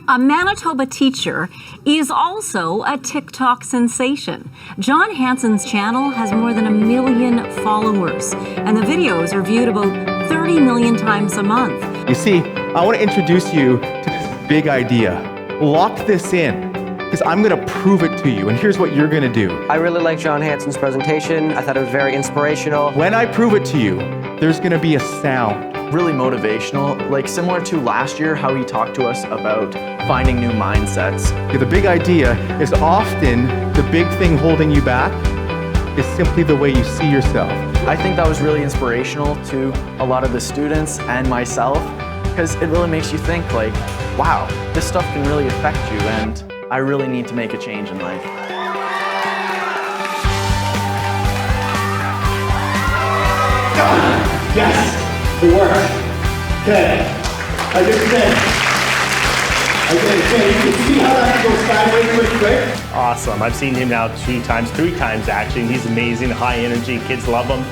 A Manitoba teacher is also a TikTok sensation. John Hansen's channel has more than 1 million followers, and the videos are viewed about 30 million times a month. You see, I want to introduce you to this big idea. Lock this in, because I'm going to prove it to you, and here's what you're going to do. I really like John Hansen's presentation. I thought it was very inspirational. When I prove it to you, there's going to be a sound. Really motivational, like similar to last year, how he talked to us about finding new mindsets. The big idea is often the big thing holding you back is simply the way you see yourself. I think that was really inspirational to a lot of the students and myself, because it really makes you think like, wow, this stuff can really affect you, and I really need to make a change in life. Yes, it worked. Okay, I did it again. Okay, you can see how that goes sideways pretty quick. Awesome. I've seen him now 3 times actually, and he's amazing, high energy. Kids love him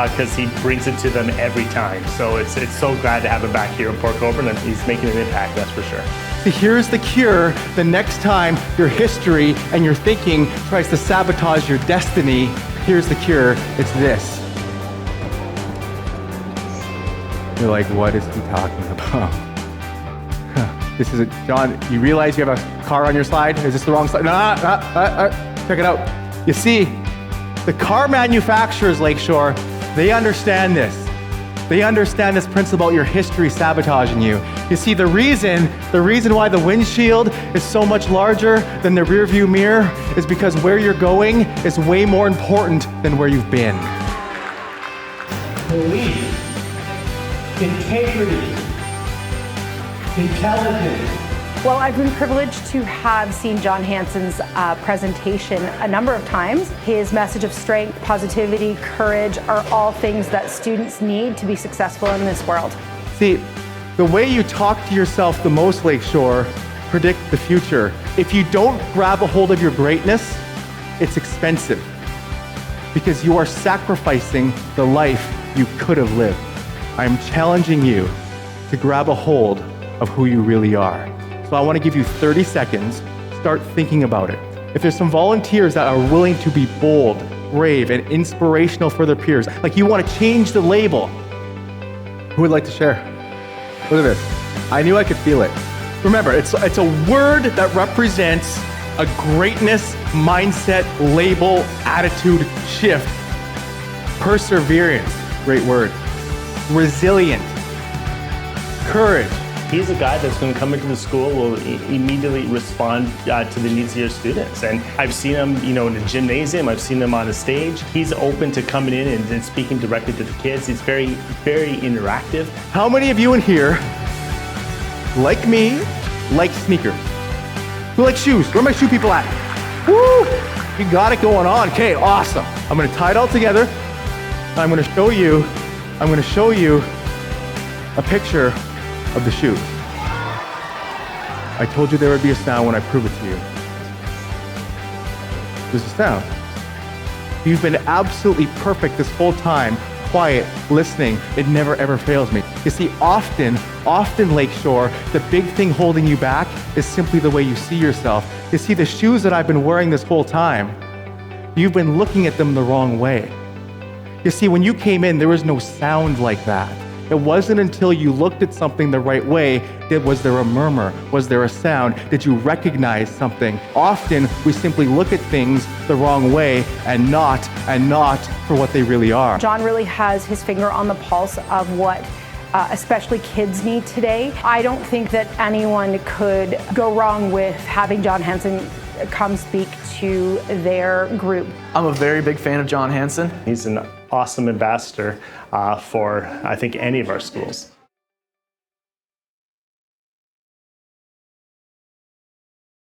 because he brings it to them every time. So it's so glad to have him back here in Port Colborne, and he's making an impact, that's for sure. See, here's the cure. The next time your history and your thinking tries to sabotage your destiny, here's the cure. It's this. You're like, what is he talking about? This is it. John, you realize you have a car on your side? Is this the wrong side? No, check it out. You see, the car manufacturers, Lakeshore, they understand this. They understand this principle about your history sabotaging you. You see, the reason why the windshield is so much larger than the rear view mirror is because where you're going is way more important than where you've been. Belief, integrity, intelligence. Well, I've been privileged to have seen John Hansen's presentation a number of times. His message of strength, positivity, courage are all things that students need to be successful in this world. See, the way you talk to yourself the most, Lakeshore, predict the future. If you don't grab a hold of your greatness, it's expensive because you are sacrificing the life you could have lived. I am challenging you to grab a hold of who you really are. So I want to give you 30 seconds. Start thinking about it. If there's some volunteers that are willing to be bold, brave, and inspirational for their peers, like you want to change the label, who would like to share? Look at this. I knew I could feel it. Remember, it's a word that represents a greatness, mindset, label, attitude shift. Perseverance, great word. Resilient. Courage. He's a guy that's going to come into the school, will immediately respond to the needs of your students. And I've seen him, in the gymnasium, I've seen him on a stage. He's open to coming in and speaking directly to the kids. He's very, very interactive. How many of you in here, like me, like sneakers? Who likes shoes? Where are my shoe people at? Woo! You got it going on. Okay, awesome. I'm going to tie it all together. I'm going to show you a picture of the shoes. I told you there would be a sound when I prove it to you. There's a sound. You've been absolutely perfect this whole time, quiet, listening. It never ever fails me. You see, often, Lakeshore, the big thing holding you back is simply the way you see yourself. You see, the shoes that I've been wearing this whole time, you've been looking at them the wrong way. You see, when you came in, there was no sound like that. It wasn't until you looked at something the right way was there a murmur, was there a sound, did you recognize something? Often we simply look at things the wrong way and not for what they really are. John really has his finger on the pulse of what especially kids need today. I don't think that anyone could go wrong with having John Hansen come speak to their group. I'm a very big fan of John Hansen. He's an awesome ambassador for, I think, any of our schools.